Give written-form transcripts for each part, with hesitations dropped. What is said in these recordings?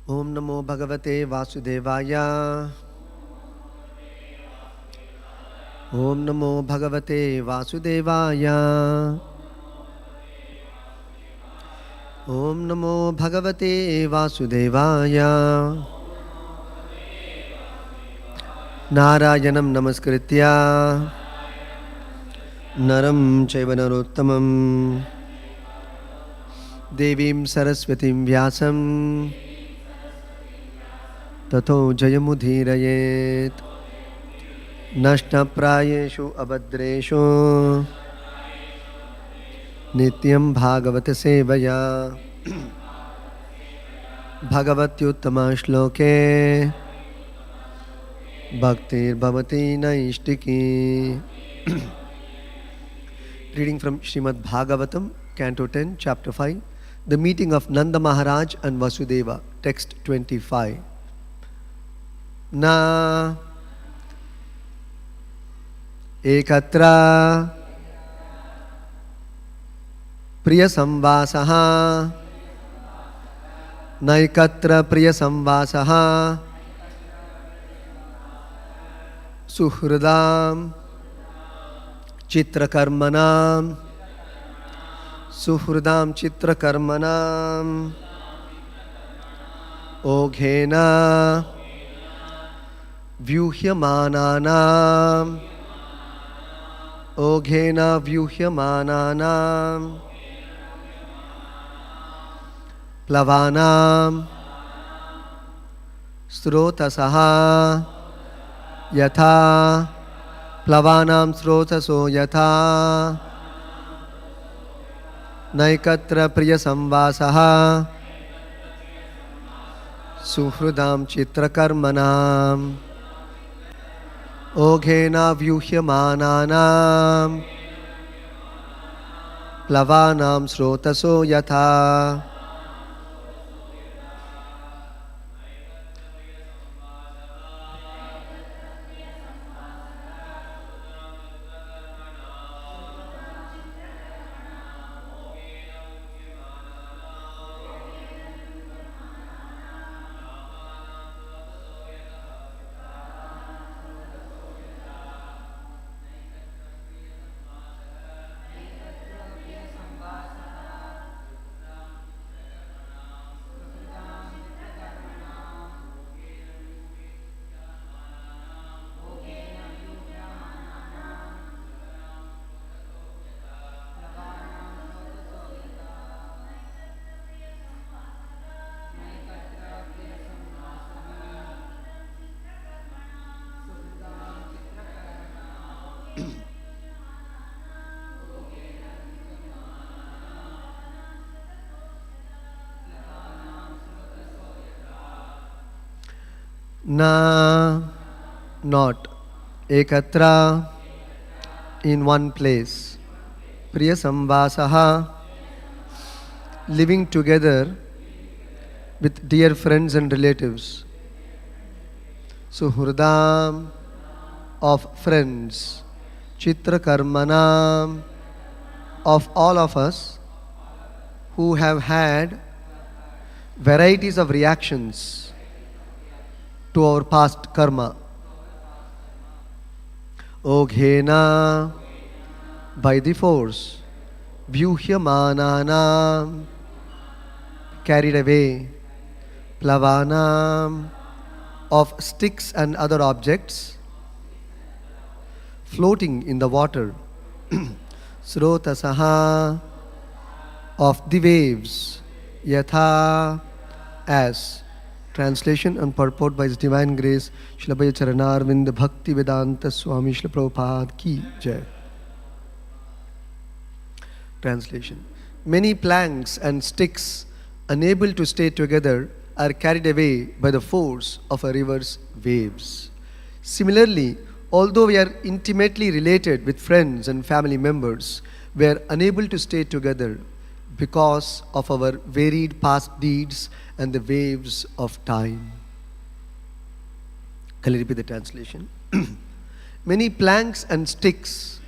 Om Namo Bhagavate Vasudevaya. Om Namo Bhagavate Vasudevaya. Om Namo Bhagavate Vasudevaya. Narayanam Namaskritya Naram Chaiva Narottamam Devim Saraswatim Vyasam Tato Jayamudhirayet Nashna Prayeshu Abhadreshu Nityam Bhagavata Sevaya Bhagavatyuttama Shloke Bhaktir Bhavati Naishtiki. Reading from Srimad Bhagavatam, Canto 10, Chapter 5. The meeting of Nanda Maharaj and Vasudeva. Text 25. Na ekatra priya samvasaha naikatra priya samvasaha suhridam chitrakarmanam suhridam chitrakarmanam oghena vyuhyamananam oghena vyuhyamananam plavanam srotasaha yatha plavanam srotaso yatha naikatra priya samvasaha suhridam chitrakarmanam oghena vyuhyamananam plavanam srotaso yatha. Na, not ekatra, in one place. Priya samvasaha, living together with dear friends and relatives. Suhurdam, of friends. Chitrakarmanam, of all of us who have had varieties of reactions to our past karma. Oghena, by the force. Vyuhyamananam, carried away. Plavanam, of sticks and other objects floating in the water. Srotasaha, of the waves. Yatha, as. Translation and purport by His Divine Grace, Srila Bhaya Charanarvind Bhakti Vedanta Swami Srila Prabhupada Ki Jai. Translation. Many planks and sticks, unable to stay together, are carried away by the force of a river's waves. Similarly, although we are intimately related with friends and family members, we are unable to stay together because of our varied past deeds and the waves of time. Can I repeat the translation? Many planks and sticks,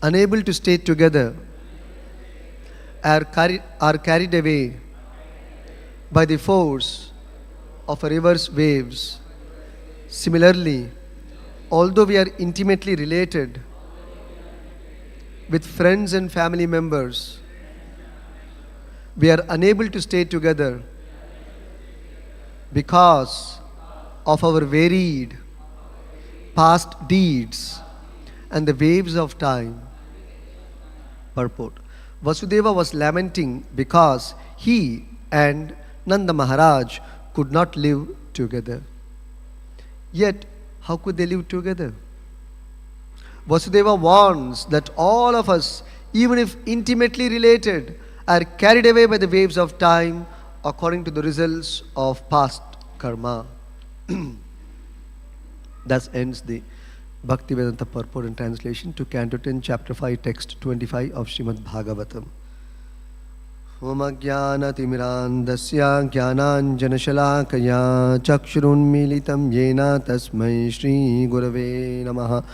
unable to stay together, are carried away by the force of a river's waves. Similarly, although we are intimately related with friends and family members, we are unable to stay together because of our varied past deeds and the waves of time. Purport. Vasudeva was lamenting because he and Nanda Maharaj could not live together. Yet, how could they live together? Vasudeva warns that all of us, even if intimately related, are carried away by the waves of time according to the results of past karma. Thus ends the Bhaktivedanta purport and translation to Canto 10, Chapter 5, Text 25 of Srimad Bhagavatam. Om Ajnanatimirandasya Jnananjanashalakaya Chakshurunmilitam Yena Tasmai Shri Gurave Namaha.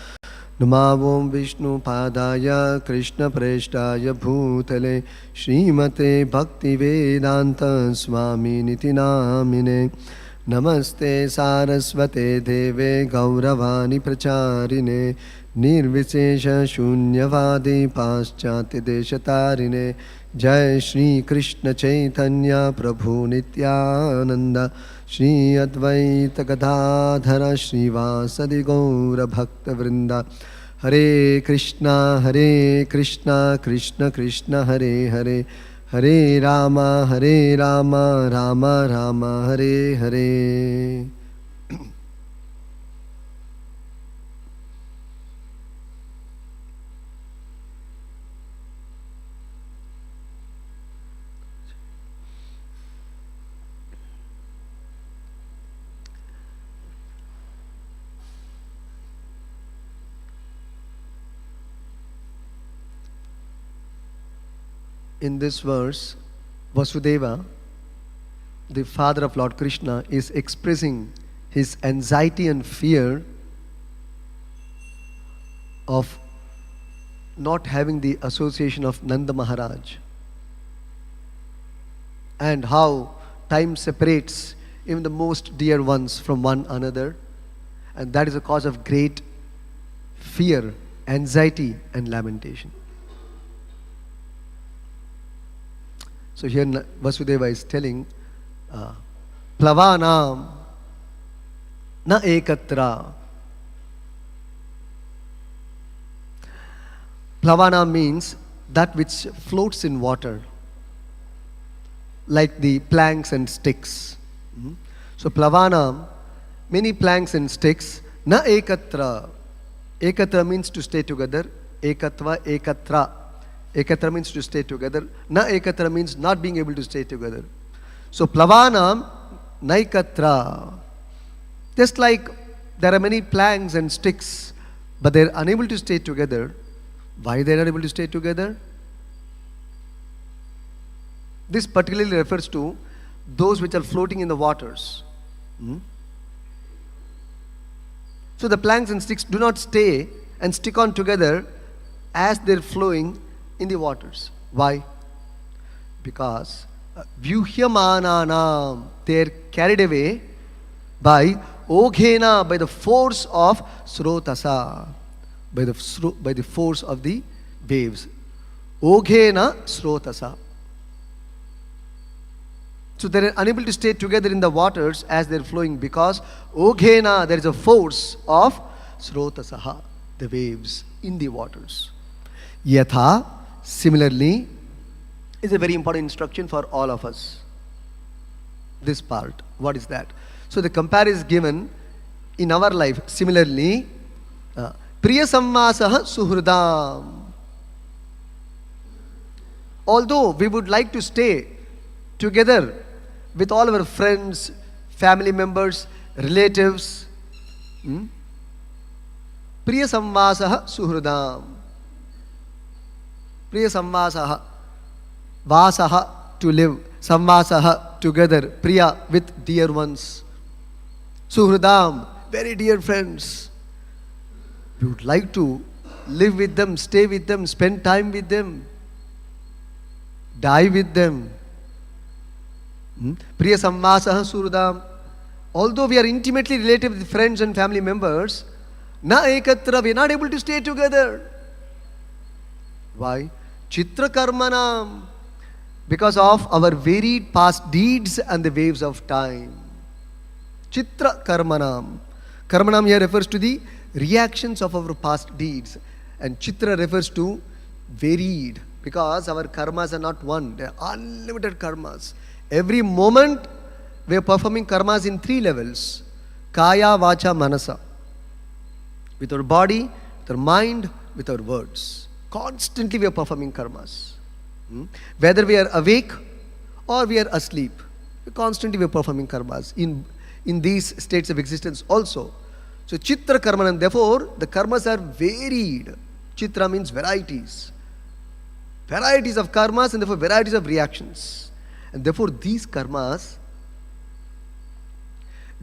Namo Vishnu Padaya Krishna Preshtaya Bhutale Srimate Bhaktivedanta Swami Niti Namine. Namaste Saraswate Deve Gauravani Pracharine Nirvishesha Shunyavadi Paschati Deshatarine. Jai Shri Krishna Chaitanya Prabhu Nityananda Shri Advaita Gadadhara Srivasadi Gaura Bhakta Vrinda. Hare Krishna Krishna Krishna Hare Hare, Hare Rama Rama Rama Hare Hare. In this verse, Vasudeva, the father of Lord Krishna, is expressing his anxiety and fear of not having the association of Nanda Maharaj, and how time separates even the most dear ones from one another, and that is a cause of great fear, anxiety and lamentation. So here Vasudeva is telling, Plavanam na ekatra. Plavana means that which floats in water, like the planks and sticks. So Plavana, many planks and sticks, na ekatra. Ekatra means to stay together. Ekatva, ekatra. Ekatra means to stay together. Na ekatra means not being able to stay together. So Plavanam naikatra. Just like there are many planks and sticks, but they are unable to stay together. Why they are not able to stay together? This particularly refers to those which are floating in the waters. So the planks and sticks do not stay and stick on together as they are flowing in the waters. Why? Because vyuhyamananam, they are carried away by oghena, by the force of srotasa, by the force of the waves. Oghena srotasa. So they are unable to stay together in the waters as they are flowing because oghena, there is a force of srotasaha, the waves in the waters. Yatha, similarly, is a very important instruction for all of us. This part, what is that? So the comparison is given in our life. Similarly, Priya Samvasaha Suhridam. Although we would like to stay together with all our friends, family members, relatives, Priya Samvasaha Suhridam. Priya Samvasaha, Vasaha, to live, Samvasaha, together, Priya, with dear ones, Suhridam, very dear friends. We would like to live with them, stay with them, spend time with them, die with them. Priya samvasaha surudam. Although we are intimately related with friends and family members, na ekatra, we are not able to stay together. Why? Chitra karmanam. Because of our varied past deeds and the waves of time. Chitra karmanam. Karmanam here refers to the reactions of our past deeds. And Chitra refers to varied. Because our karmas are not one. They are unlimited karmas. Every moment we are performing karmas in 3 levels. Kaya, Vacha, Manasa. With our body, with our mind, with our words. Constantly we are performing karmas. Whether we are awake or we are asleep. Constantly we are performing karmas in these states of existence also. So Chitra karma, and therefore the karmas are varied. Chitra means varieties. Varieties of karmas and therefore varieties of reactions. And therefore these karmas,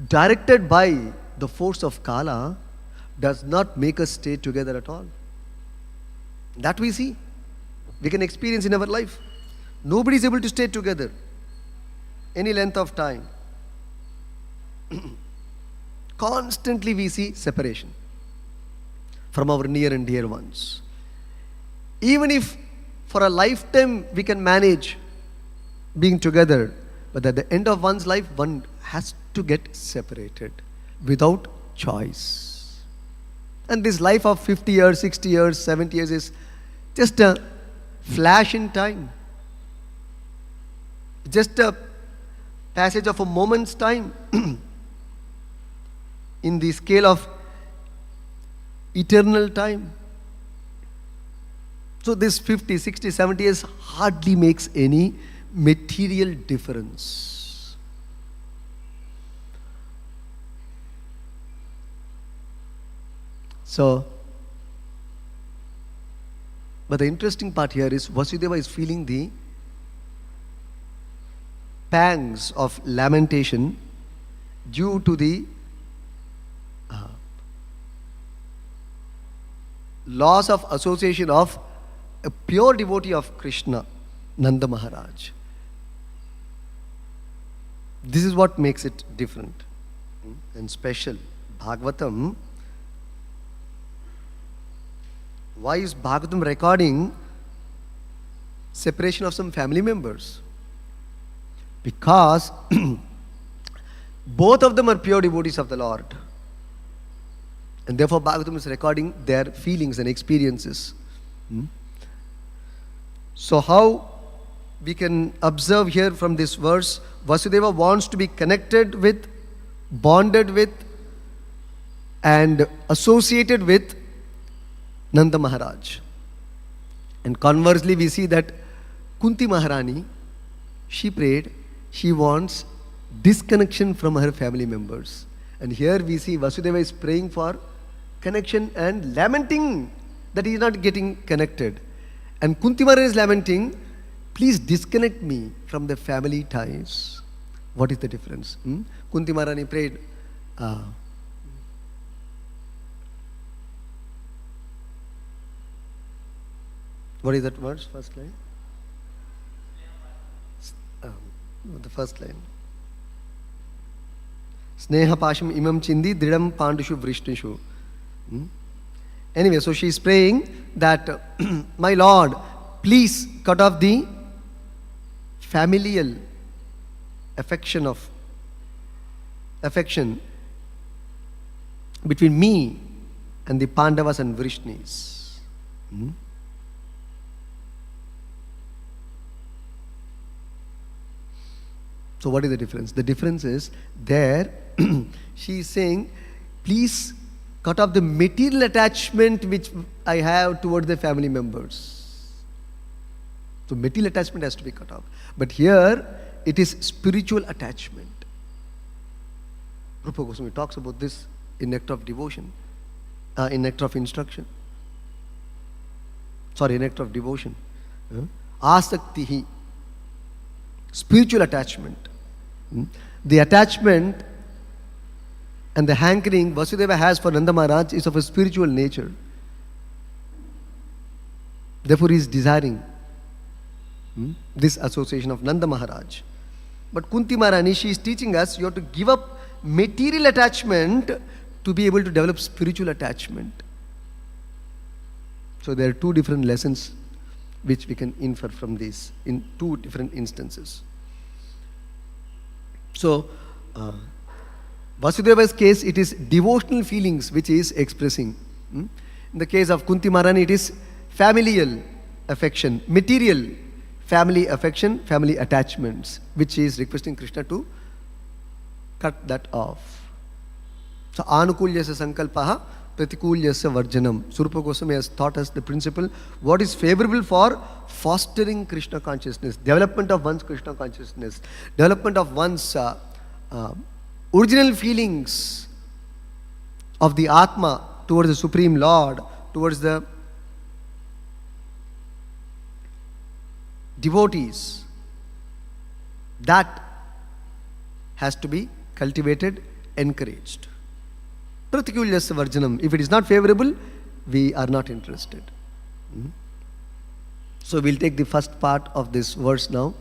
directed by the force of Kala, does not make us stay together at all. That we see. We can experience in our life. Nobody is able to stay together any length of time. Constantly we see separation from our near and dear ones. Even if for a lifetime we can manage being together, but at the end of one's life, one has to get separated without choice. And this life of 50 years, 60 years, 70 years is just a flash in time. Just a passage of a moment's time in the scale of eternal time. So this 50, 60, 70 years hardly makes any material difference. So, but the interesting part here is Vasudeva is feeling the pangs of lamentation due to the loss of association of a pure devotee of Krishna, Nanda Maharaj. This is what makes it different and special. Bhagavatam. Why is Bhagavatam recording separation of some family members? Because both of them are pure devotees of the Lord. And therefore Bhagavatam is recording their feelings and experiences. So how we can observe here from this verse, Vasudeva wants to be connected with, bonded with, and associated with Nanda Maharaj. And conversely we see that Kunti Maharani, she prayed, she wants disconnection from her family members. And here we see Vasudeva is praying for connection and lamenting that he is not getting connected. And Kunti Maharani is lamenting, please disconnect me from the family ties. What is the difference? Kunti Maharani prayed, what is that verse? First line? The first line. Sneha pasham imam chindi dridam pandushu vrishnishu. Anyway, so she is praying that, my Lord, please cut off the familial affection between me and the Pandavas and Vrishnis. So what is the difference? The difference is there she is saying, please cut off the material attachment which I have towards the family members. So material attachment has to be cut off. But here it is spiritual attachment. Rupa Goswami talks about this in Nectar of Devotion, in Nectar of Instruction. Sorry, Nectar of Devotion. Asaktihi. Spiritual attachment. The attachment and the hankering Vasudeva has for Nanda Maharaj is of a spiritual nature. Therefore he is desiring this association of Nanda Maharaj. But Kunti Maharani, she is teaching us you have to give up material attachment to be able to develop spiritual attachment. So there are two different lessons which we can infer from this in two different instances. So, Vasudeva's case, it is devotional feelings which he is expressing. In the case of Kunti Maharani, it is familial affection, material family affection, family attachments, which he is requesting Krishna to cut that off. So, Anukulyasya sankalpaha, Pratikulyasya varjanam. Surupa Goswami has taught us the principle, what is favorable for fostering Krishna consciousness, development of one's Krishna consciousness, development of one's original feelings of the Atma towards the Supreme Lord, towards the devotees. That has to be cultivated, encouraged. Pratikulyasya varjanam. If it is not favorable, we are not interested. So we'll take the first part of this verse now,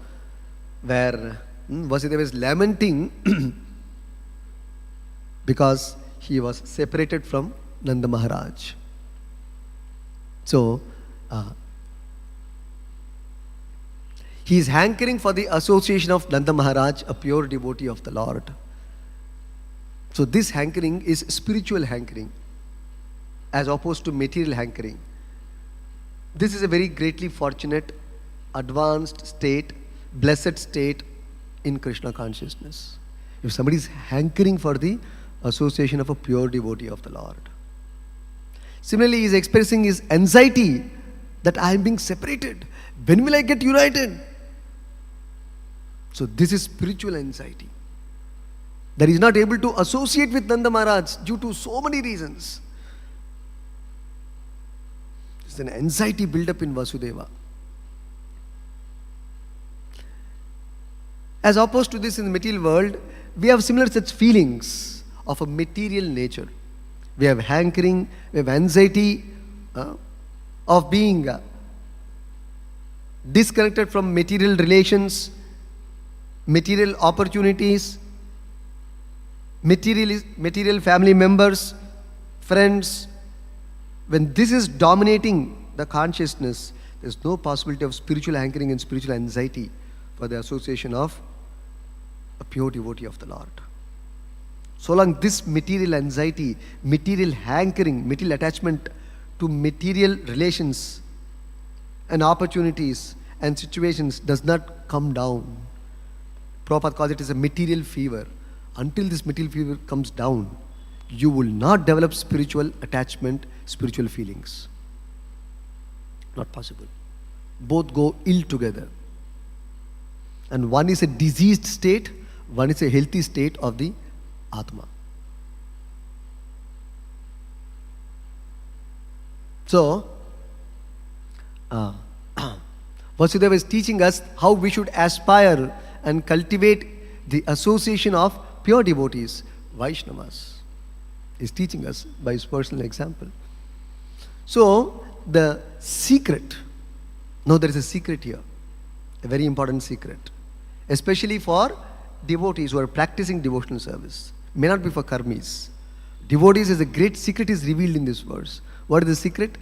where Vasudeva is lamenting because he was separated from Nanda Maharaj. So, he is hankering for the association of Nanda Maharaj, a pure devotee of the Lord. So this hankering is spiritual hankering as opposed to material hankering. This is a very greatly fortunate, advanced state, blessed state in Krishna consciousness. If somebody is hankering for the association of a pure devotee of the Lord. Similarly, he is expressing his anxiety that I am being separated. When will I get united? So this is spiritual anxiety. That he is not able to associate with Nanda Maharaj due to so many reasons. It's an anxiety built up in Vasudeva. As opposed to this in the material world, we have similar such feelings of a material nature. We have hankering, we have anxiety of being disconnected from material relations, material opportunities, material family members, friends. When this is dominating the consciousness, there is no possibility of spiritual hankering and spiritual anxiety for the association of a pure devotee of the Lord. So long this material anxiety, material hankering, material attachment to material relations and opportunities and situations does not come down. Prabhupada calls it as a material fever. Until this material fever comes down, you will not develop spiritual attachment, spiritual feelings. Not possible. Both go ill together. And one is a diseased state, one is a healthy state of the Atma. So, Vasudeva is teaching us how we should aspire and cultivate the association of pure devotees, Vaishnavas. He is teaching us by his personal example. So, the secret, now there is a secret here, a very important secret, especially for devotees who are practicing devotional service. May not be for karmis. Devotees, is a great secret is revealed in this verse. What is the secret?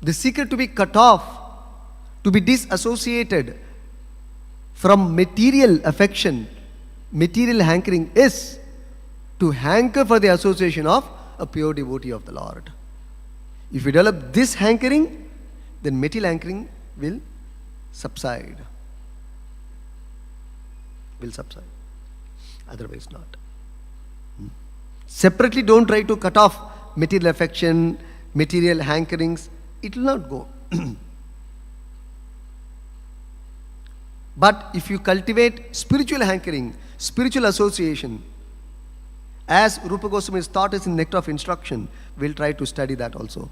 The secret to be cut off, to be disassociated from material affection, material hankering, is to hanker for the association of a pure devotee of the Lord. If you develop this hankering, then material hankering will subside. Will subside. Otherwise not. Separately don't try to cut off material affection, material hankerings. It will not go. But if you cultivate spiritual hankering, spiritual association, as Rupa Goswami has taught us in Nectar of Instruction, we'll try to study that also.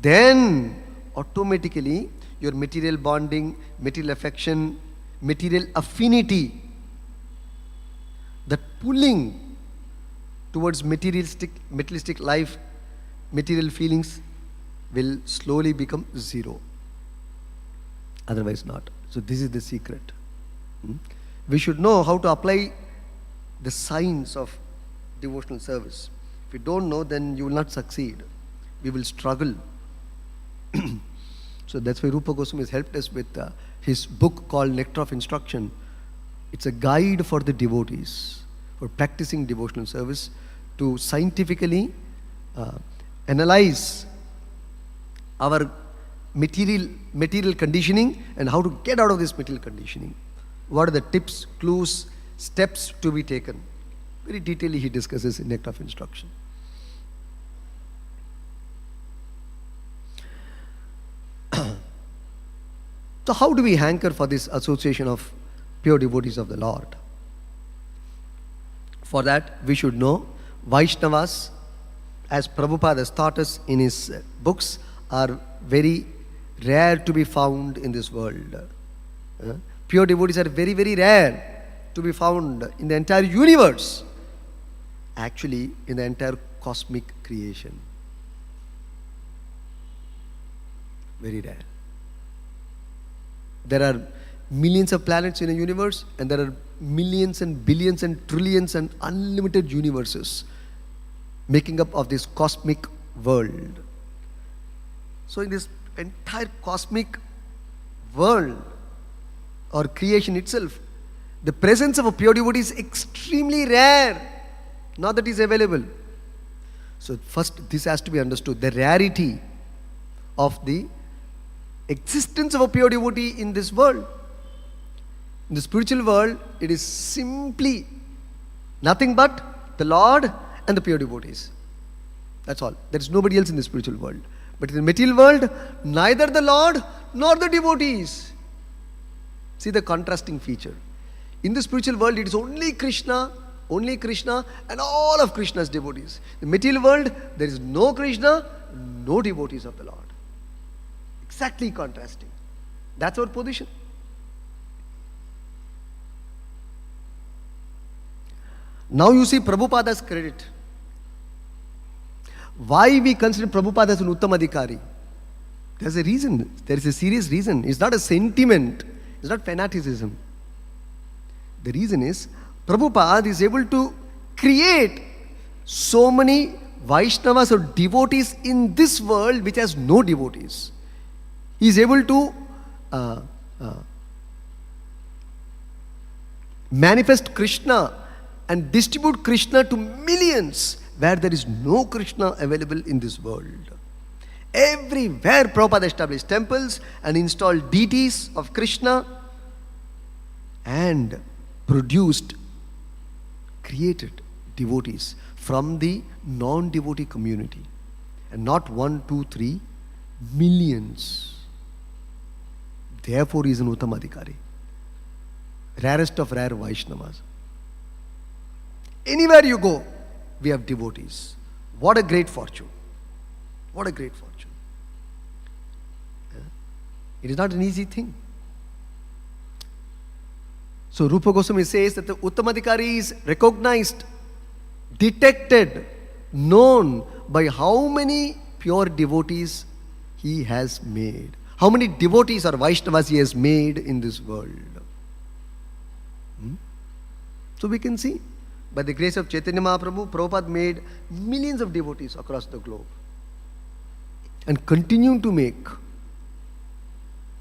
Then automatically your material bonding, material affection, material affinity, that pulling towards materialistic life, material feelings will slowly become zero. Otherwise not. So this is the secret. Hmm? We should know how to apply the science of devotional service. If you don't know, then you will not succeed. We will struggle. So that's why Rupa Goswami has helped us with his book called Nectar of Instruction. It's a guide for the devotees for practicing devotional service to scientifically analyze our material conditioning and how to get out of this material conditioning. What are the tips, clues, steps to be taken? Very detailedly he discusses in Nectar of Instruction. So how do we hanker for this association of pure devotees of the Lord? For that we should know Vaishnavas, as Prabhupada has taught us in his books, are very rare to be found in this world. Pure devotees are very, very rare to be found in the entire universe. Actually, in the entire cosmic creation. Very rare. There are millions of planets in a universe, and there are millions and billions and trillions and unlimited universes making up of this cosmic world. So in this entire cosmic world or creation itself, the presence of a pure devotee is extremely rare. Not that it is available. So first this has to be understood, the rarity of the existence of a pure devotee in this world. In the spiritual world, it is simply nothing but the Lord and the pure devotees. That's all. There is nobody else in the spiritual world. But in the material world, neither the Lord nor the devotees. See the contrasting feature. In the spiritual world, it is only Krishna, and all of Krishna's devotees. In the material world, there is no Krishna, no devotees of the Lord. Exactly contrasting. That's our position. Now you see Prabhupada's credit. Why we consider Prabhupada as an Uttamadhikari? There's a reason. There is a serious reason. It's not a sentiment. It's not fanaticism. The reason is Prabhupada is able to create so many Vaishnavas or devotees in this world which has no devotees. He is able to manifest Krishna and distribute Krishna to millions where there is no Krishna available in this world. Everywhere Prabhupada established temples and installed deities of Krishna and created devotees from the non-devotee community. And not 1, 2, 3, millions. Therefore he is an Uttamadhikari. Rarest of rare Vaishnavas. Anywhere you go, we have devotees. What a great fortune. What a great fortune. It is not an easy thing. So Rupa Goswami says that the Uttamadhikari is recognized, detected, known by how many pure devotees he has made. How many devotees or Vaishnavas he has made in this world. So we can see, by the grace of Chaitanya Mahaprabhu, Prabhupada made millions of devotees across the globe. And continuing to make.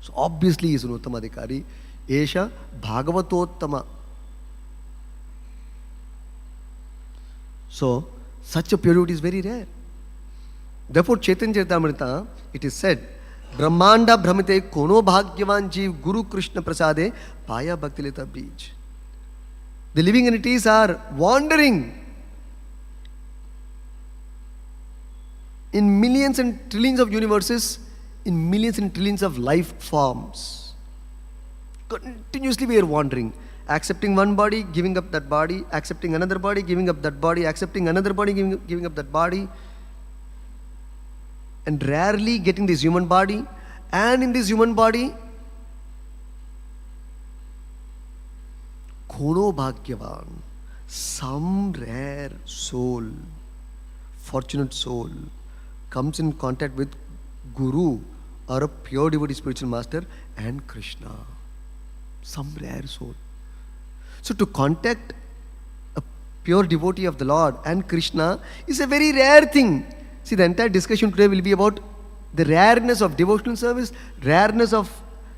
So obviously he is an Uttamadhikari. Esha Bhagavatottama. So such a pure devotee is very rare. Therefore Chaitanya Charitamrita, it is said, Brahmanda Brahmite Kono Bhagyavan Jeev Guru Krishna Prasade Paya Bhaktilita Bij. The living entities are wandering in millions and trillions of universes, in millions and trillions of life forms. Continuously we are wandering, accepting one body, giving up that body, accepting another body, giving up that body, accepting another body, giving up that body, and rarely getting this human body. And in this human body, Kono Bhagyavan, some rare soul, fortunate soul, comes in contact with Guru or a pure devotee spiritual master and Krishna. Some rare soul. So to contact a pure devotee of the Lord and Krishna is a very rare thing. See, the entire discussion today will be about the rareness of devotional service, rareness of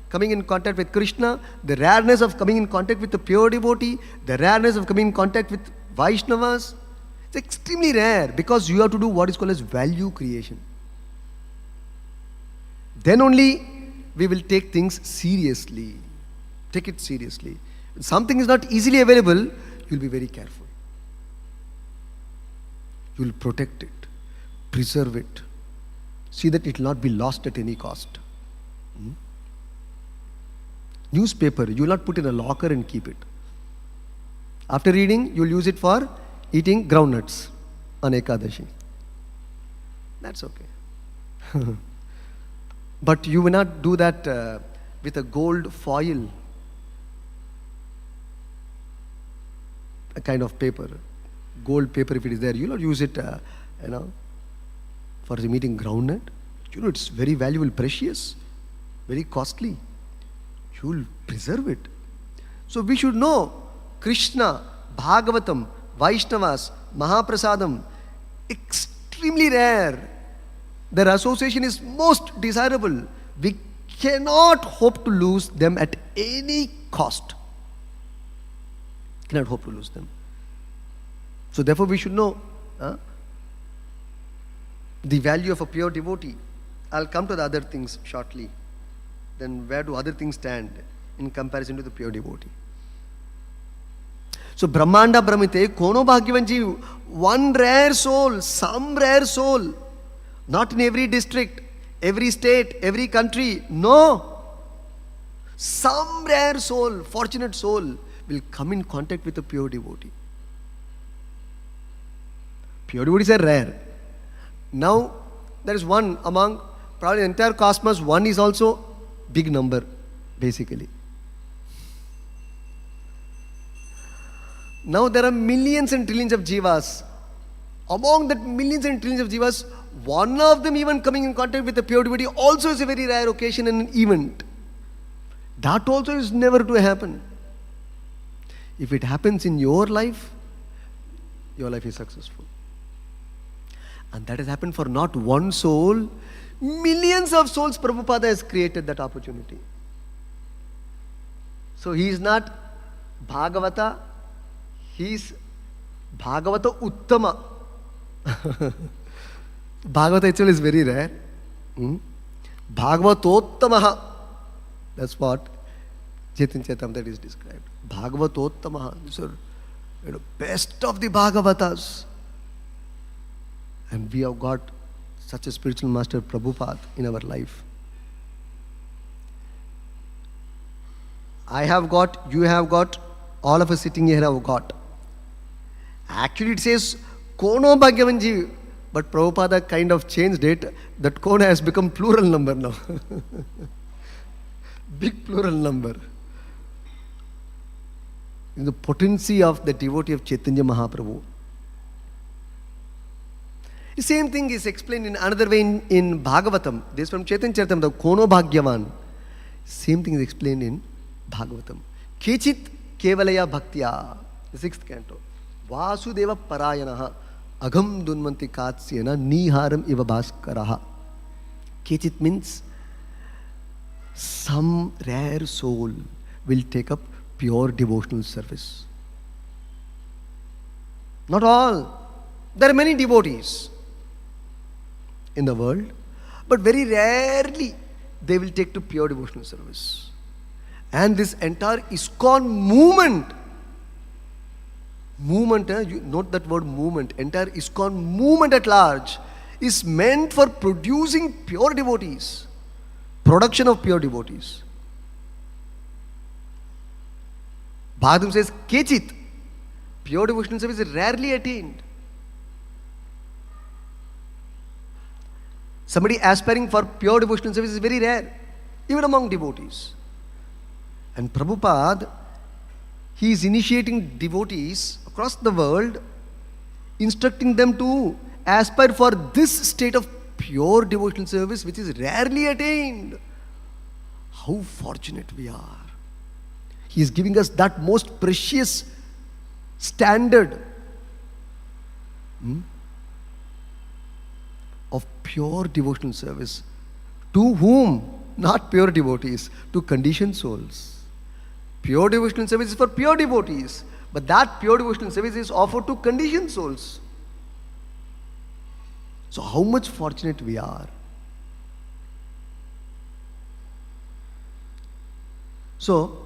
coming in contact with Krishna, the rareness of coming in contact with the pure devotee, the rareness of coming in contact with Vaishnavas. It's extremely rare because you have to do what is called as value creation. Then only we will take things seriously. Take it seriously. When something is not easily available, you will be very careful. You will protect it, preserve it. See that it will not be lost at any cost. Newspaper, you will not put in a locker and keep it. After reading, you will use it for eating groundnuts on Ekadashi. That's okay. But you will not do that with a gold foil, a kind of paper. Gold paper, if it is there, you will not use it, for eating groundnut. It's very valuable, precious, very costly. You will preserve it. So we should know Krishna, Bhagavatam, Vaishnavas, Mahaprasadam, extremely rare. Their association is most desirable. We cannot hope to lose them at any cost. Cannot hope to lose them. So therefore we should know the value of a pure devotee. I'll come to the other things shortly. Then where do other things stand in comparison to the pure devotee? So Brahmanda Brahmite, Kono Bhagyavanji, one rare soul, some rare soul. Not in every district, every state, every country. No. Some rare soul, fortunate soul will come in contact with a pure devotee. Pure devotees are rare. Now, there is one among probably the entire cosmos, one is also big number, basically. Now there are millions and trillions of jivas. Among that millions and trillions of jivas, one of them even coming in contact with the pure devotee also is a very rare occasion and an event. That also is never to happen. If it happens in your life is successful. And that has happened for not one soul, millions of souls Prabhupada has created that opportunity. So he is not Bhagavata, he is Bhagavata Uttama. Bhagavata itself is very rare. Bhagavatottamaha. That's what Chaitanya Charitamrita is described. Bhagavatottamaha. These are best of the Bhagavatas. And we have got such a spiritual master Prabhupada in our life. I have got, you have got, all of us sitting here have got. Actually it says Kono Bhagyavanji, but Prabhupada kind of changed it. That Kono has become plural number now. Big plural number. In the potency of the devotee of Chaitanya Mahaprabhu. The same thing is explained in another way in Bhagavatam. This is from Chaitanya Charitamrita, Kono Bhagyavan. Same thing is explained in Bhagavatam. Kechit Kevalaya Bhaktya, the 6th canto. Vasudeva Parayanaha Agam Dunmanti Katsyena Niharam Iva Bhaskaraha. Kechit means some rare soul will take up pure devotional service. Not all. There are many devotees in the world, but very rarely they will take to pure devotional service. And this entire ISKCON movement, you note that word movement, entire ISKCON movement at large is meant for producing pure devotees, production of pure devotees. Bhagavatam says, Kechit, pure devotional service is rarely attained. Somebody aspiring for pure devotional service is very rare, even among devotees. And Prabhupada, he is initiating devotees across the world, instructing them to aspire for this state of pure devotional service which is rarely attained. How fortunate we are. He is giving us that most precious standard of pure devotional service. To whom? Not pure devotees, to conditioned souls. Pure devotional service is for pure devotees, but that pure devotional service is offered to conditioned souls. So how much fortunate we are. So,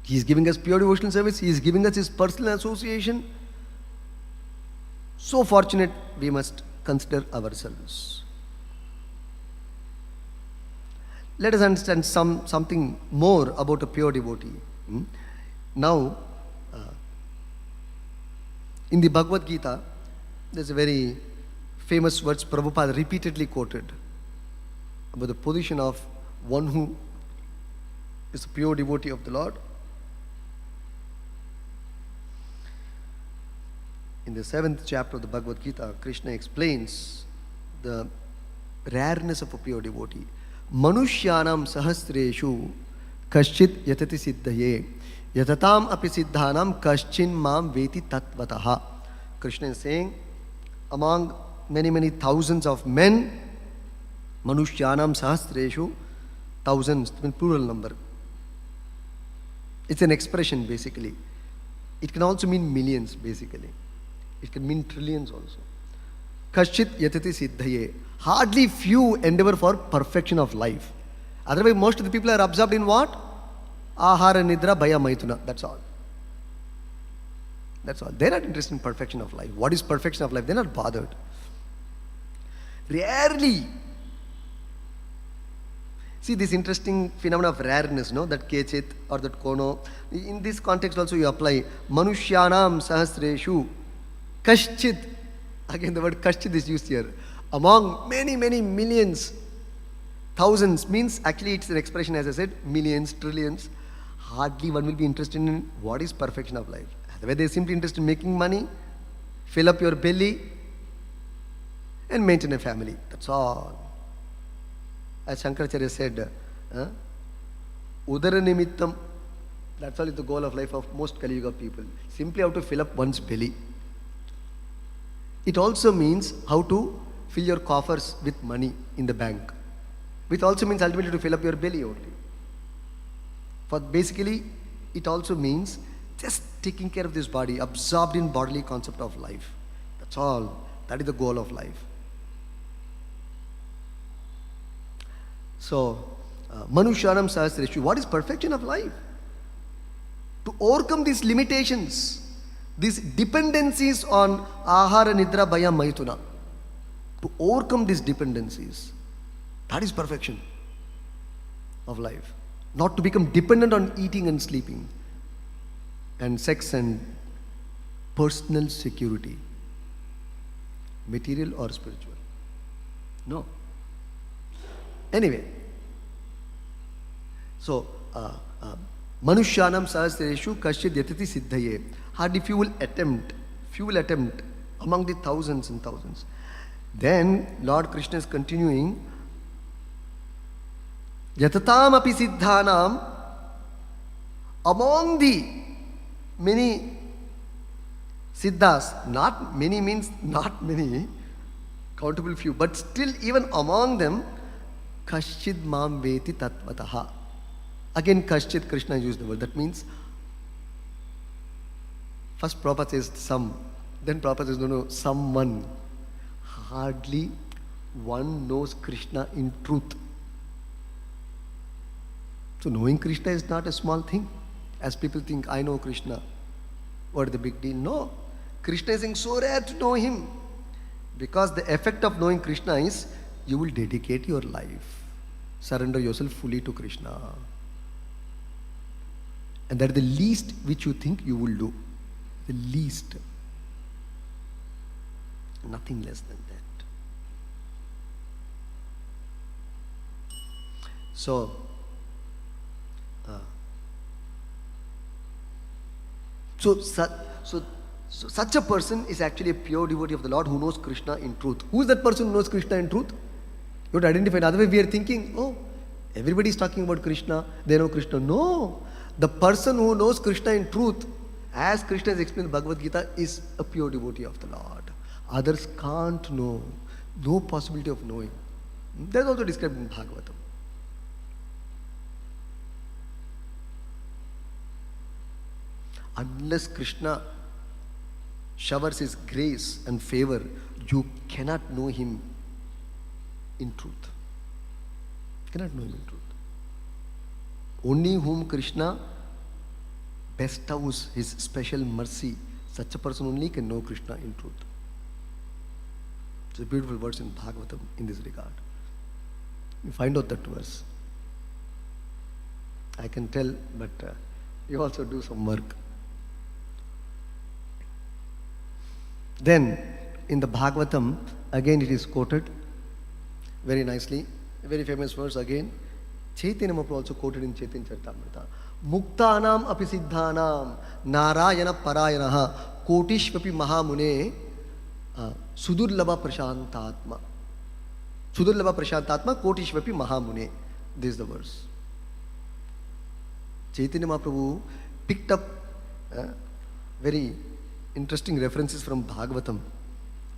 He is giving us pure devotional service. He is giving us His personal association. So fortunate we must consider ourselves. Let us understand something more about a pure devotee. Now, in the Bhagavad Gita, there's a very famous words Prabhupada repeatedly quoted about the position of one who is a pure devotee of the Lord. In the 7th chapter of the Bhagavad Gita, Krishna explains the rareness of a pure devotee. Manushyanam sahasreshu kaschit yatati siddhaye yatatam api siddhanam kaschin mam veti tatvataha. Krishna is saying, among many thousands of men, Manushyanam sahasreshu, thousands, plural number. It's an expression basically. It can also mean millions basically. It can mean trillions also. Kaschit yatati siddhaye. Hardly few endeavor for perfection of life. Otherwise, most of the people are absorbed in what? Ahara, nidra, bhaya, maithuna. That's all. That's all. They're not interested in perfection of life. What is perfection of life? They're not bothered. Rarely. See this interesting phenomenon of rareness, no? That kechit or that kono. In this context also you apply Manushyanam sahasreshu kaschit. Again the word kaschit is used here. Among many millions, thousands, means actually it's an expression, as I said, millions, trillions. Hardly one will be interested in what is perfection of life. Otherwise they are simply interested in making money, fill up your belly, and maintain a family. That's all. As Shankaracharya said, Udara nimittam, that's all is the goal of life of most Kali Yuga people. Simply how to fill up one's belly. It also means how to fill your coffers with money in the bank. Which also means ultimately to fill up your belly only. For basically, it also means just taking care of this body, absorbed in bodily concept of life. That's all. That is the goal of life. So, Manushyanam sahasreshu. What is perfection of life? To overcome these limitations, these dependencies on ahara, nidra, bhaya, maithuna. To overcome these dependencies. That is perfection of life. Not to become dependent on eating and sleeping and sex and personal security. Material or spiritual. No. Anyway. So, Manushyanam sahasreshu kaschit yatati siddhaye. Hardly few will attempt among the thousands and thousands. Then Lord Krishna is continuing, Yatatam api siddhanam, among the many siddhas, not many means not many, countable few, but still even among them, kaschid mam veti tatvataha. Again kaschid, Krishna used the word. That means, first Prabhupada says some, then Prabhupada says no, someone. Hardly one knows Krishna in truth. So knowing Krishna is not a small thing. As people think, I know Krishna. What is the big deal? No. Krishna is saying so rare to know Him. Because the effect of knowing Krishna is, you will dedicate your life. Surrender yourself fully to Krishna. And that is the least which you think you will do. The least. Nothing less than that. So, So such a person is actually a pure devotee of the Lord who knows Krishna in truth. Who is that person who knows Krishna in truth? You have to identify. Otherwise we are thinking, oh, everybody is talking about Krishna, they know Krishna. No. The person who knows Krishna in truth, as Krishna has explained in the Bhagavad Gita, is a pure devotee of the Lord. Others can't know. No possibility of knowing. That is also described in Bhagavatam. Unless Krishna showers his grace and favor, you cannot know him in truth. Cannot know him in truth. Only whom Krishna bestows his special mercy, such a person only can know Krishna in truth. It's a beautiful verse in Bhagavatam in this regard. You find out that verse. I can tell, but you also do some work. Then, in the Bhagavatam, again it is quoted very nicely. A very famous verse again. Chaitanya Mahaprabhu also quoted in Chaitanya Charitamrita. Muktanam api siddhanam narayana parayanaha kotishvapi mahamune sudurlabha prashantatma. Sudurlabha prashantatma kotishvapi mahamune. This is the verse. Chaitanya Mahaprabhu picked up very interesting references from Bhagavatam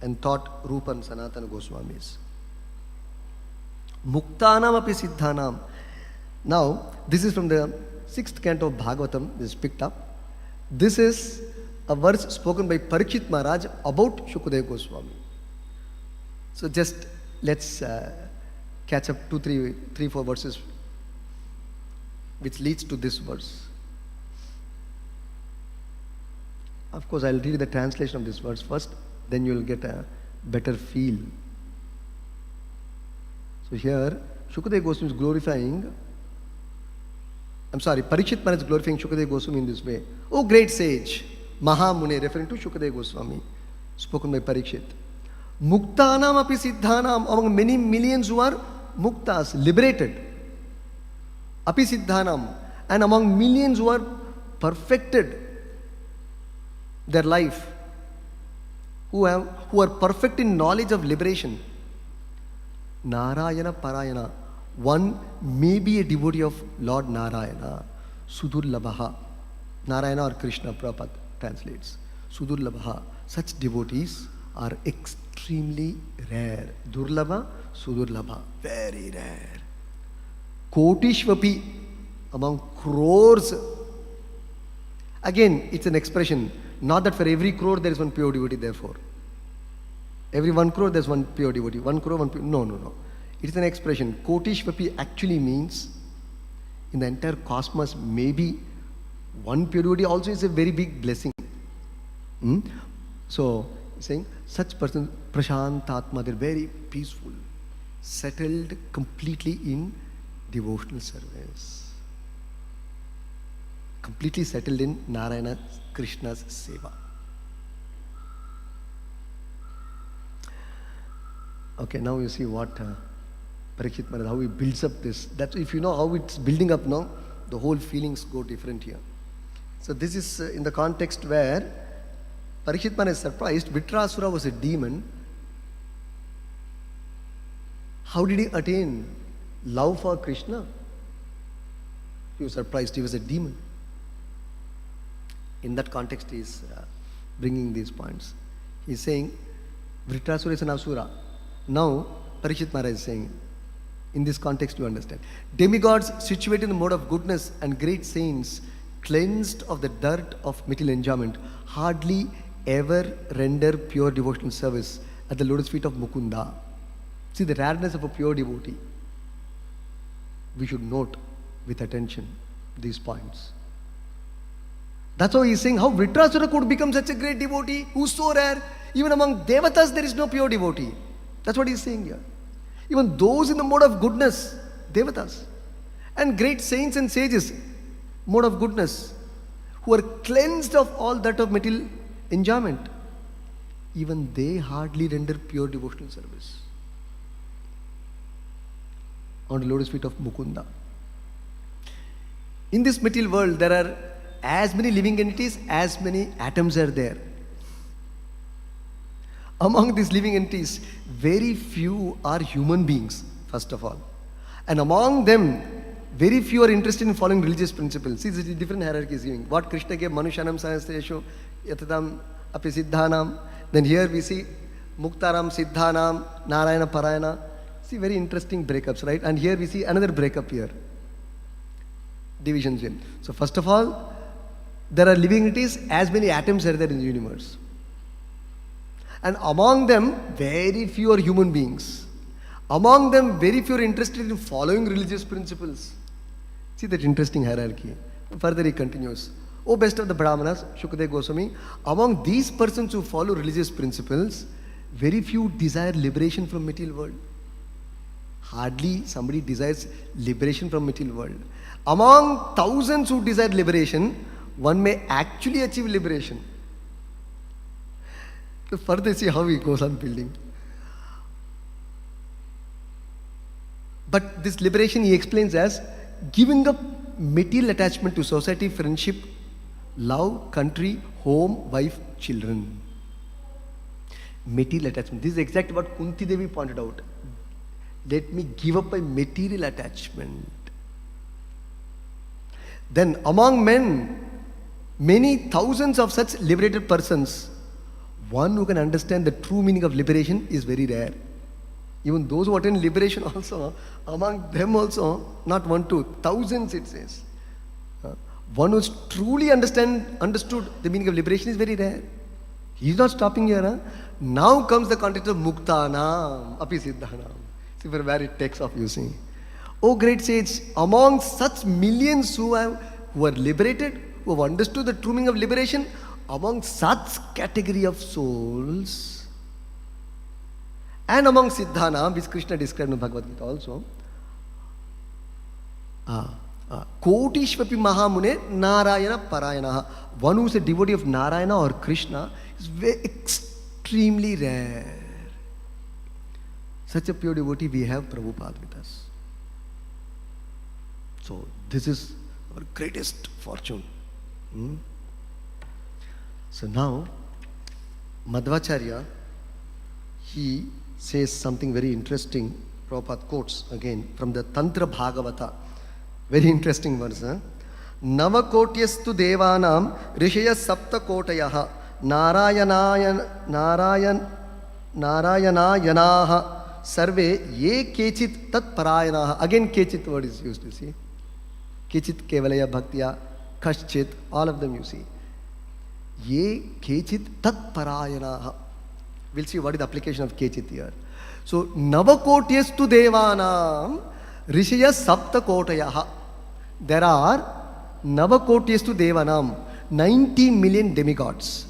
and taught Rupa and Sanatana Goswamis. Muktanam api siddhanam. Now, this is from the 6th canto of Bhagavatam. This is picked up. This is a verse spoken by Parikshit Maharaj about Shukadeva Goswami. So just let's catch up 4 verses which leads to this verse. Of course, I'll read the translation of this verse first, then you will get a better feel. So here, Shukadeva Goswami is glorifying, Parikshit Maharaj is glorifying Shukadeva Goswami in this way. Oh great sage, Mahamune, referring to Shukadeva Goswami, spoken by Parikshit. Muktanam api siddhanam, among many millions who are muktas, liberated. Api siddhanam, and among millions who are perfected their life, who are perfect in knowledge of liberation. Narayana Parayana, one may be a devotee of Lord Narayana, Sudurlabha. Narayana or Krishna, Prabhupada translates. Sudurlabha. Such devotees are extremely rare. Durlabha, Sudurlabha. Very rare. Kotishvapi, among crores. Again, it's an expression. Not that for every crore there is one pure devotee, therefore. Every 1 crore there is one pure devotee. 1 crore, 1 pure. No. It is an expression. Kotishvapi actually means in the entire cosmos, maybe one pure devotee also is a very big blessing. So, saying such person, Prashantatma, they're very peaceful, settled completely in devotional service. Completely settled in Narayana, Krishna's seva. Okay, now you see what Parikshit Maharaj, how he builds up this. That if you know how it's building up now, the whole feelings go different here. So this is in the context where Parikshit Maharaj is surprised. Vitrasura was a demon. How did he attain love for Krishna? He was surprised. He was a demon. In that context, he is bringing these points. He is saying, Vitrasura is an asura. Now, Parikshit Maharaj is saying, in this context you understand. Demigods situated in the mode of goodness and great saints, cleansed of the dirt of material enjoyment, hardly ever render pure devotional service at the lotus feet of Mukunda. See the rareness of a pure devotee. We should note with attention these points. That's why he's saying how Vitrasura could become such a great devotee who's so rare. Even among Devatas there is no pure devotee. That's what he's saying here. Even those in the mode of goodness, Devatas, and great saints and sages, mode of goodness, who are cleansed of all that of material enjoyment, even they hardly render pure devotional service on the lotus feet of Mukunda. In this material world, there are as many living entities, as many atoms are there. Among these living entities, very few are human beings, first of all. And among them, very few are interested in following religious principles. See, this is different hierarchy is giving. What Krishna gave, Manushanam Sanasteshu, Yatadam Api Siddhanam. Then here we see Muktaram Siddhanam, Narayana Parayana. See, very interesting breakups, right? And here we see another breakup here. Divisions in. So first of all, there are living entities, as many atoms are there in the universe. And among them, very few are human beings. Among them, very few are interested in following religious principles. See that interesting hierarchy. Further he continues. O best of the Brahmanas, Shukadeva Goswami, among these persons who follow religious principles, very few desire liberation from material world. Hardly somebody desires liberation from material world. Among thousands who desire liberation, one may actually achieve liberation. So further see how he goes on building. But this liberation he explains as giving up material attachment to society, friendship, love, country, home, wife, children. Material attachment. This is exactly what Kunti Devi pointed out. Let me give up my material attachment. Then among men, many thousands of such liberated persons, one who can understand the true meaning of liberation is very rare. Even those who attain liberation also, among them also, not one, two, thousands it says. One who's truly understood the meaning of liberation is very rare. He's not stopping here. Huh? Now comes the context of Muktanam, Api Siddhanam. See where it takes off, you see. Oh great sage, among such millions who are liberated, who have understood the true meaning of liberation, among such category of souls, and among Siddhana, which Krishna described in Bhagavad Gita also, Kotishvapi Mahamune Narayana Parayana. One who is a devotee of Narayana or Krishna is very extremely rare. Such a pure devotee we have Prabhupada with us. So this is our greatest fortune. So now, Madhvacharya, he says something very interesting. Prabhupada quotes again from the Tantra Bhagavata. Very interesting verse. Navakotyastu devanam rishaya sapta kotayaha narayanaha sarve ye kechit tat parayanaha. Again kechit word is used, you see. Kechit kevalaya bhaktya, kashchit, all of them you see. Ye kechit tat parayanaha. We'll see what is the application of kechit here. So, navakotyastu devanam rishaya sapta kotayaha. There are navakotyastu devanam, 90 million demigods.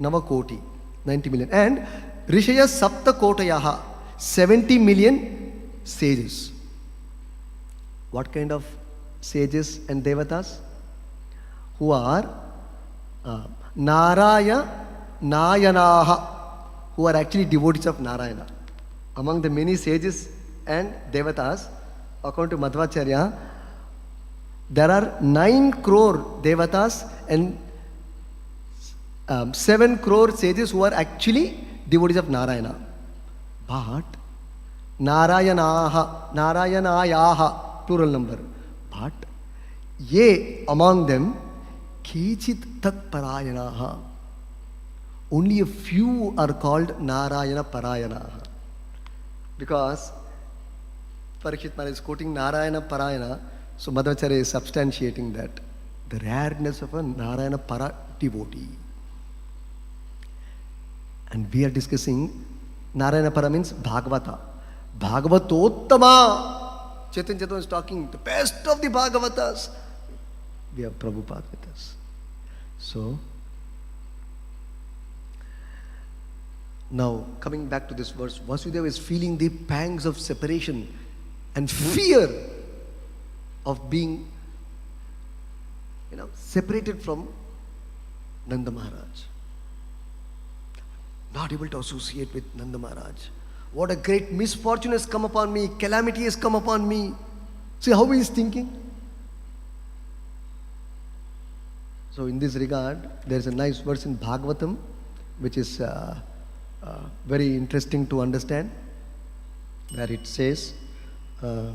Navakoti, 90 million. And rishaya sapta kotayaha, 70 million sages. What kind of sages and devatas? Who are Narayanaha, who are actually devotees of Narayana. Among the many sages and devatas, according to Madhvacharya, there are 9 crore devatas and 7 crore sages who are actually devotees of Narayana. But Narayanayaha, plural number. But ye, among them, kechit tat parayanaha. Only a few are called Narayana Parayanaha. Because Parikshit Maharaj is quoting Narayana Parayana, so Madhvacharya is substantiating that. The rareness of a Narayana Para devotee. And we are discussing Narayana Para means Bhagavata. Bhagavatottama. Chaitanya Chaitanya is talking the best of the Bhagavatas. We have Prabhupada with us. So, now coming back to this verse, Vasudeva is feeling the pangs of separation and fear of being, separated from Nanda Maharaj. Not able to associate with Nanda Maharaj. What a great misfortune has come upon me, calamity has come upon me. See how he is thinking? So in this regard, there is a nice verse in Bhagavatam, which is very interesting to understand, where it says, uh,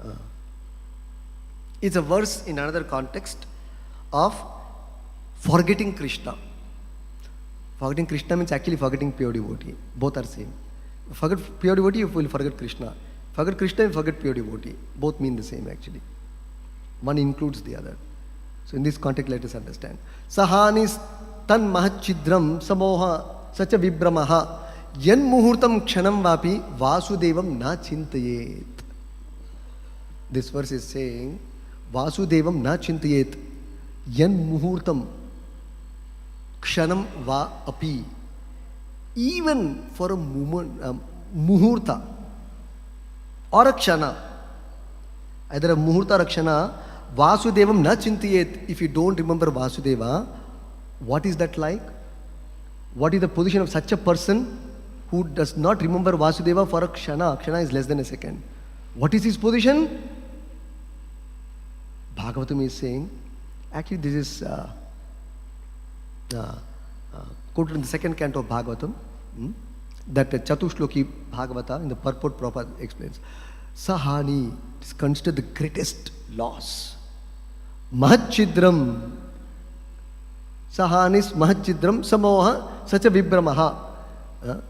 uh, it's a verse in another context of forgetting Krishna. Forgetting Krishna means actually forgetting pure devotee. Both are same. Forget pure devotee, you will forget Krishna. Forget Krishna, you forget pure devotee. Both mean the same actually. One includes the other. So in this context, let us understand. Sahanis tan mahachidram samoha sacha vibramaha yan muhurtam kshanam vapi vasudevam na chintayet. This verse is saying, Vasudevam na chintayet yan muhurtam kshanam va api. Even for a moment, muhurta or a kshana, either a muhurta or a kshana, Vasudevam na chintayet. If you don't remember Vasudeva, what is that like? What is the position of such a person who does not remember Vasudeva for a kshana? Kshana is less than a second. What is his position? Bhagavatam is saying, actually this is quoted in the second canto of Bhagavatam, that Chatushloki Bhagavata in the purport proper explains. Sahani is considered the greatest loss. Mahachidram. Sahanis mahachidram samoha sacha vibramaha.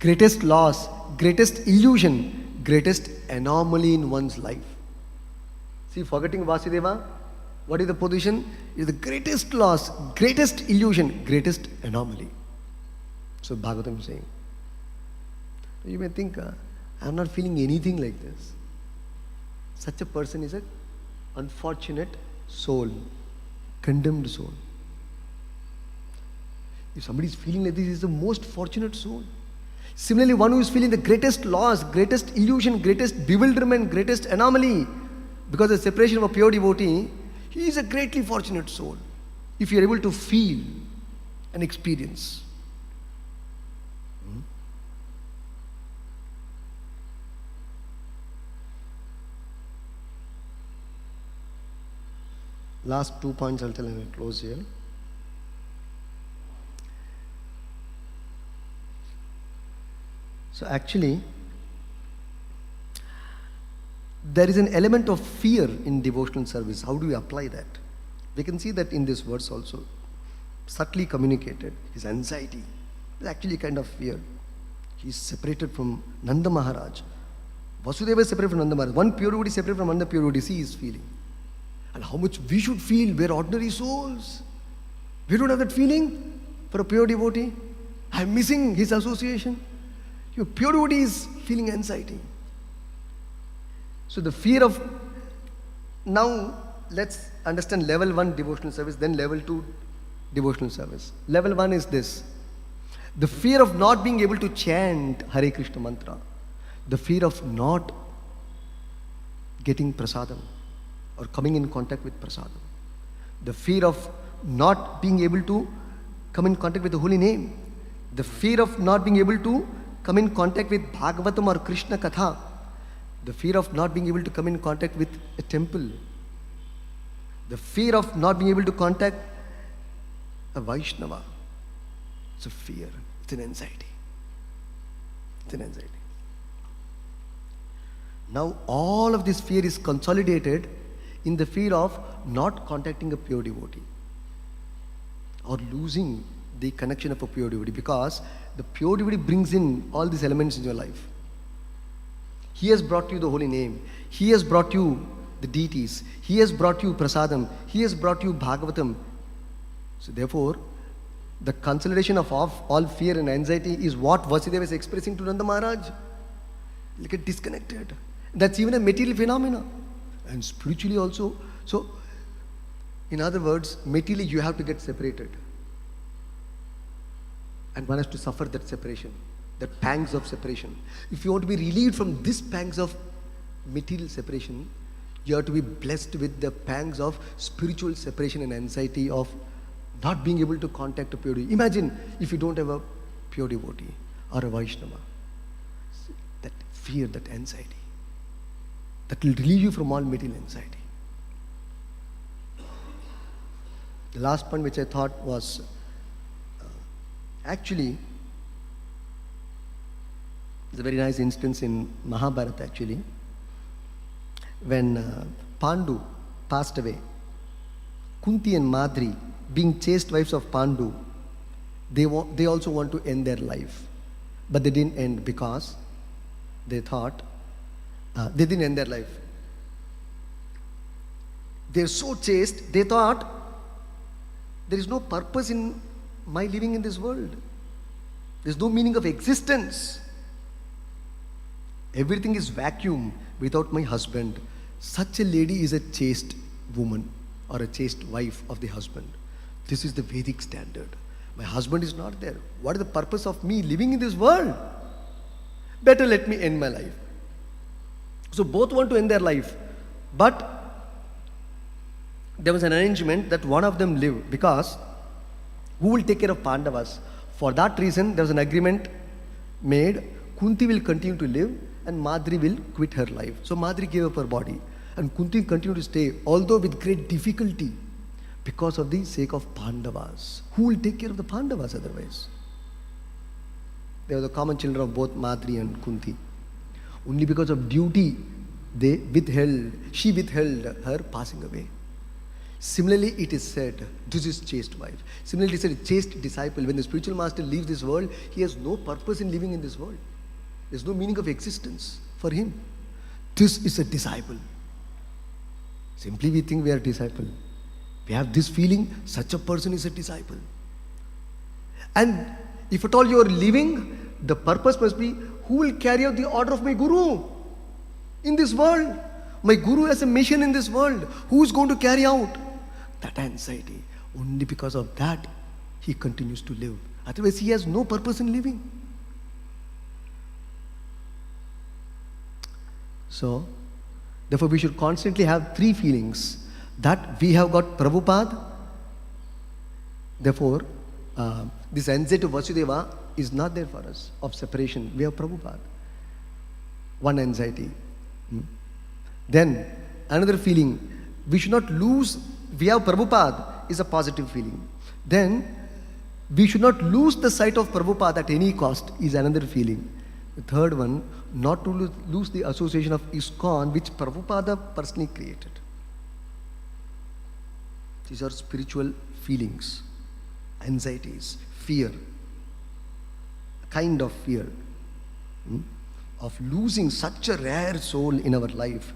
Greatest loss, greatest illusion, greatest anomaly in one's life. See, forgetting Vasudeva, what is the position? Is the greatest loss, greatest illusion, greatest anomaly. So Bhagavatam is saying. You may think, I am not feeling anything like this. Such a person is an unfortunate soul, condemned soul. If somebody is feeling like this, he is the most fortunate soul. Similarly, one who is feeling the greatest loss, greatest illusion, greatest bewilderment, greatest anomaly, because of the separation of a pure devotee, he is a greatly fortunate soul. If you are able to feel and experience. Last 2 points I'll tell and I'll close here. So actually, there is an element of fear in devotional service. How do we apply that? We can see that in this verse also, subtly communicated. His anxiety is actually a kind of fear. He is separated from Nanda Maharaj. Vasudeva is separated from Nanda Maharaj. One pure devotee is separated from another pure devotee. See his feeling. And how much we should feel. We're ordinary souls. We don't have that feeling for a pure devotee. I'm missing his association. Your pure devotee is feeling anxiety. So the fear of, now let's understand level 1 devotional service, then level 2 devotional service. Level 1 is this. The fear of not being able to chant Hare Krishna mantra. The fear of not getting prasadam or coming in contact with prasadam. The fear of not being able to come in contact with the holy name. The fear of not being able to come in contact with Bhagavatam or Krishna Katha. The fear of not being able to come in contact with a temple. The fear of not being able to contact a Vaishnava. It's a fear. It's an anxiety. It's an anxiety. Now all of this fear is consolidated in the fear of not contacting a pure devotee or losing the connection of a pure devotee, because the pure devotee brings in all these elements in your life. He has brought you the holy name. He has brought you the deities. He has brought you prasadam. He has brought you Bhagavatam. So therefore, the consolidation of all fear and anxiety is what Vasudeva is expressing to Nanda Maharaj. You get disconnected. That's even a material phenomena. And spiritually also. So, in other words, materially you have to get separated. And one has to suffer that separation, that pangs of separation. If you want to be relieved from these pangs of material separation, you have to be blessed with the pangs of spiritual separation and anxiety of not being able to contact a pure devotee. Imagine if you don't have a pure devotee or a Vaishnava. That fear, that anxiety, that will relieve you from all material anxiety. The last point which I thought was Actually, it's a very nice instance in Mahabharata actually. When Pandu passed away, Kunti and Madri, being chaste wives of Pandu, they also want to end their life. But they didn't end because they thought, they didn't end their life. They're so chaste, they thought, there is no purpose in my living in this world. There's no meaning of existence. Everything is vacuum without my husband. Such a lady is a chaste woman or a chaste wife of the husband. This is the Vedic standard. My husband is not there. What is the purpose of me living in this world? Better let me end my life. So both want to end their life. But there was an arrangement that one of them live, because who will take care of Pandavas? For that reason, there was an agreement made. Kunti will continue to live and Madri will quit her life. So Madri gave up her body and Kunti continued to stay, although with great difficulty, because of the sake of Pandavas. Who will take care of the Pandavas otherwise? They were the common children of both Madri and Kunti. Only because of duty, she withheld her passing away. Similarly, it is said, this is chaste wife. Similarly, it is said, a chaste disciple. When the spiritual master leaves this world, he has no purpose in living in this world. There is no meaning of existence for him. This is a disciple. Simply we think we are a disciple. We have this feeling, such a person is a disciple. And if at all you are living, the purpose must be, who will carry out the order of my Guru in this world? My Guru has a mission in this world. Who is going to carry out? That anxiety. Only because of that, he continues to live. Otherwise, he has no purpose in living. So, therefore, we should constantly have three feelings. That we have got Prabhupada. Therefore, this anxiety of Vasudeva is not there for us, of separation. We have Prabhupada. One anxiety. Then, another feeling, we should not lose, we have Prabhupada, is a positive feeling. Then, we should not lose the sight of Prabhupada at any cost, is another feeling. The third one, not to lose the association of ISKCON, which Prabhupada personally created. These are spiritual feelings, anxieties, fear, a kind of fear of losing such a rare soul in our life,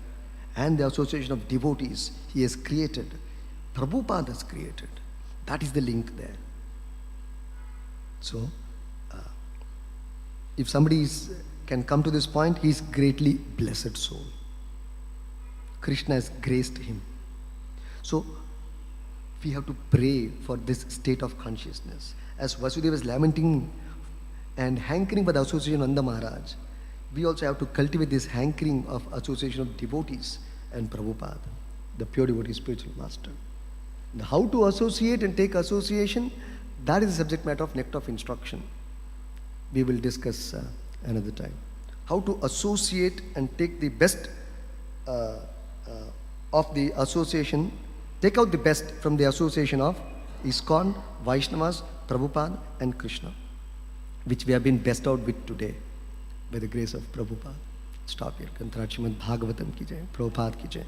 and the association of devotees he has created, Prabhupada has created. That is the link there. So, if somebody can come to this point, he is greatly blessed soul. Krishna has graced him. So, we have to pray for this state of consciousness. As Vasudeva is lamenting and hankering for the association of Nanda Maharaj, we also have to cultivate this hankering of association of devotees and Prabhupada, the pure devotee spiritual master. Now, how to associate and take association, that is the subject matter of Nectar of Instruction. We will discuss another time. How to associate and take the best of the association, take out the best from the association of ISKCON, Vaishnavas, Prabhupada and Krishna, which we have been bestowed with today by the grace of Prabhupada. Stop here. Srimad Bhagavatam ki jai, Prabhupada ki jai.